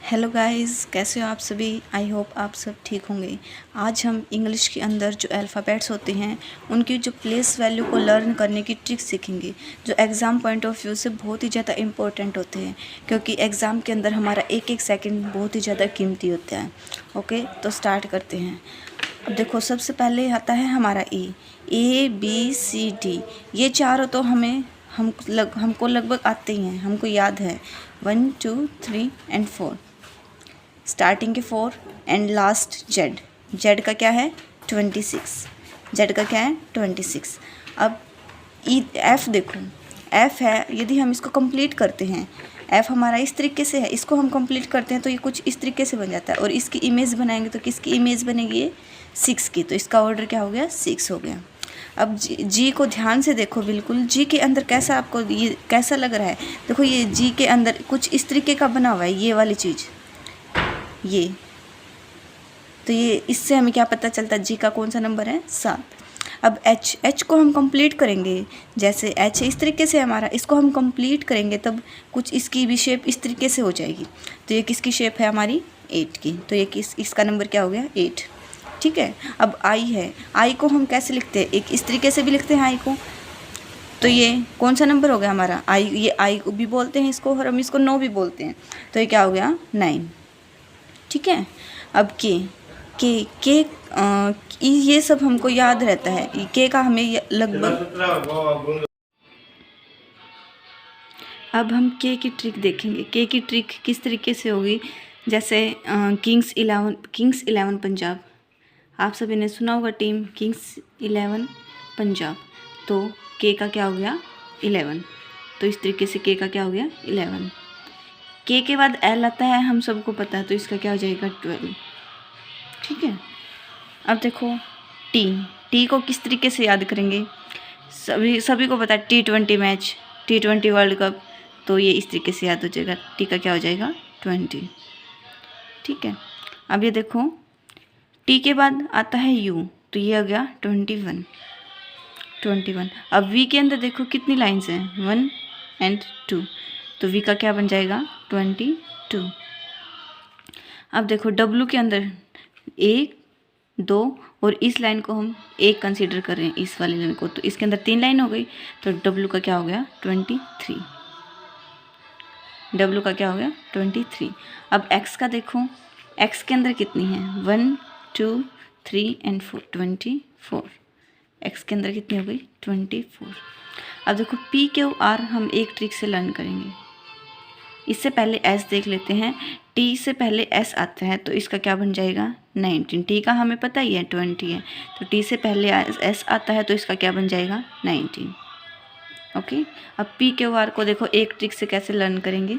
Hello guys, कैसे हो आप सभी। आई होप आप सब ठीक होंगे। आज हम इंग्लिश के अंदर जो अल्फ़ाबेट्स होते हैं उनकी जो प्लेस वैल्यू को लर्न करने की ट्रिक्स सीखेंगे, जो एग्ज़ाम पॉइंट ऑफ व्यू से बहुत ही ज़्यादा इंपॉर्टेंट होते हैं, क्योंकि एग्ज़ाम के अंदर हमारा एक एक सेकंड बहुत ही ज़्यादा कीमती होता है। ओके, तो स्टार्ट करते हैं। अब देखो, सबसे पहले आता है हमारा ABCD। ये चारों तो हमको लगभग आते ही हैं, हमको याद है। 1 2 3 एंड 4। स्टार्टिंग के 4 एंड लास्ट जेड का क्या है 26। जेड का क्या है 26। अब एफ देखो, एफ है, यदि हम इसको कंप्लीट करते हैं, एफ हमारा इस तरीके से है, इसको हम कंप्लीट करते हैं तो ये कुछ इस तरीके से बन जाता है, और इसकी इमेज बनाएंगे तो किसकी इमेज बनेगी, ये 6 की। तो इसका ऑर्डर क्या हो गया 6 हो गया। अब जी को ध्यान से देखो, बिल्कुल जी के अंदर कैसा आपको ये कैसा लग रहा है। देखो, ये जी के अंदर कुछ इस तरीके का बना हुआ है, ये वाली चीज़, ये तो ये इससे हमें क्या पता चलता है, जी का कौन सा नंबर है 7। अब एच को हम कंप्लीट करेंगे, जैसे एच इस तरीके से हमारा, इसको हम कंप्लीट करेंगे तब कुछ इसकी भी शेप इस तरीके से हो जाएगी। तो ये किसकी शेप है हमारी 8 की, तो ये इसका नंबर क्या हो गया 8। ठीक है। अब आई है, आई को हम कैसे लिखते हैं, एक इस तरीके से भी लिखते हैं आई को। तो ये कौन सा नंबर हो गया हमारा आई, ये आई को भी बोलते हैं इसको, और हम इसको 9 भी बोलते हैं। तो ये क्या हो गया 9। ठीक है। अब के ये सब हमको याद रहता है, के का हमें लगभग। अब हम के की ट्रिक देखेंगे। के की ट्रिक किस तरीके से होगी, जैसे किंग्स 11 पंजाब, आप सभी ने सुना होगा टीम किंग्स 11 पंजाब। तो के का क्या हो गया 11। तो इस तरीके से के का क्या हो गया 11। के बाद एल आता है, हम सबको पता है, तो इसका क्या हो जाएगा 12। ठीक है। अब देखो टी को किस तरीके से याद करेंगे, सभी को पता है T20 match, T20 world cup. तो ये इस तरीके से याद हो जाएगा, टी का क्या हो जाएगा 20। ठीक है। अब ये देखो, टी के बाद आता है यू, तो ये हो गया 21। अब वी के अंदर देखो कितनी लाइन्स हैं 1 एंड 2, तो वी का क्या बन जाएगा 22। अब देखो डब्लू के अंदर 1 2, और इस लाइन को हम 1 कंसीडर कर रहे हैं, इस वाली लाइन को, तो इसके अंदर 3 लाइन हो गई, तो डब्लू का क्या हो गया 23। डब्लू का क्या हो गया 23। अब एक्स का देखो, एक्स के अंदर कितनी है 1 2 3 एंड 4, 24। एक्स के अंदर कितनी हो गई 24। अब देखो पी क्यू आर हम एक ट्रिक से लर्न करेंगे। इससे पहले एस देख लेते हैं, टी से पहले एस आता है, तो इसका क्या बन जाएगा 19। टी का हमें पता ही है 20 है, तो टी से पहले एस आता है, तो इसका क्या बन जाएगा 19। ओके। अब पी क्यू आर को देखो एक ट्रिक से कैसे लर्न करेंगे।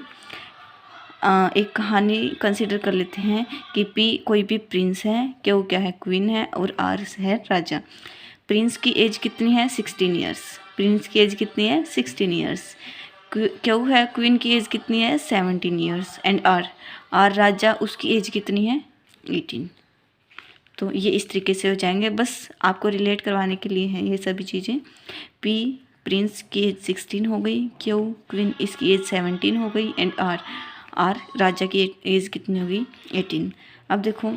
एक कहानी कंसिडर कर लेते हैं कि पी कोई भी प्रिंस है, क्यू क्या है क्वीन है, और आर है राजा। प्रिंस की एज कितनी है 16 ईयर्स, प्रिंस की एज कितनी है 16 ईयर्स। क्यू है क्वीन की एज कितनी है 17 ईयर्स, एंड आर राजा, उसकी एज कितनी है 18। तो ये इस तरीके से हो जाएंगे, बस आपको रिलेट करवाने के लिए हैं ये सभी चीज़ें। पी प्रिंस की एज 16 हो गई, क्यू क्वीन इसकी एज 17 हो गई, एंड आर राजा की एज कितनी हो गई 18। अब देखो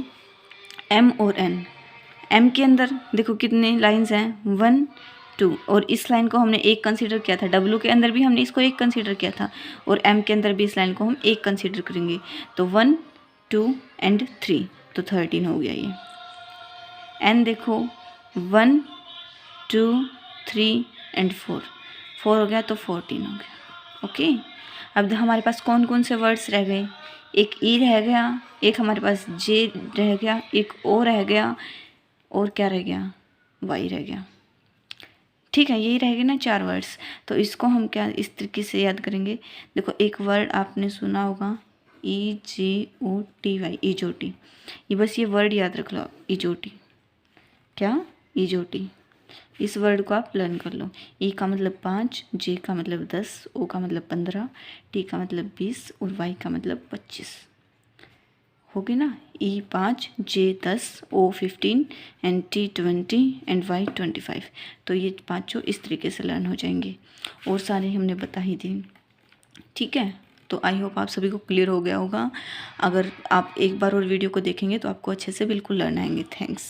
एम और एन, एम के अंदर देखो कितने लाइंस हैं 1 2, और इस लाइन को हमने 1 कंसीडर किया था। डब्लू के अंदर भी हमने इसको 1 कंसीडर किया था, और एम के अंदर भी इस लाइन को हम 1 कंसीडर करेंगे। तो 1 2 एंड 3, तो 13 हो गया ये। एन देखो 1 2 3 एंड 4 हो गया, तो 14 हो गया। ओके। अब हमारे पास कौन कौन से वर्ड्स रह गए, एक ई रह गया, एक हमारे पास जे रह गया, एक ओ रह गया, और क्या रह गया वाई रह गया। ठीक है, यही रहेगी ना 4 वर्ड्स। तो इसको हम क्या इस तरीके से याद करेंगे। देखो एक वर्ड आपने सुना होगा EJOTY, इजोटी। ये बस ये वर्ड याद रख लो, इजोटी। क्या इजोटी, इस वर्ड को आप लर्न कर लो। ई का मतलब 5, जे का मतलब 10, ओ का मतलब 15, टी का मतलब 20, और वाई का मतलब 25। हो गई ना, ई 5, जे 10, ओ 15, एंड टी 20, एंड वाई 25। तो ये पाँचों इस तरीके से लर्न हो जाएंगे, और सारे हमने बता ही दिए। ठीक है, तो आई होप आप सभी को क्लियर हो गया होगा। अगर आप एक बार और वीडियो को देखेंगे तो आपको अच्छे से बिल्कुल लर्न आएंगे। थैंक्स।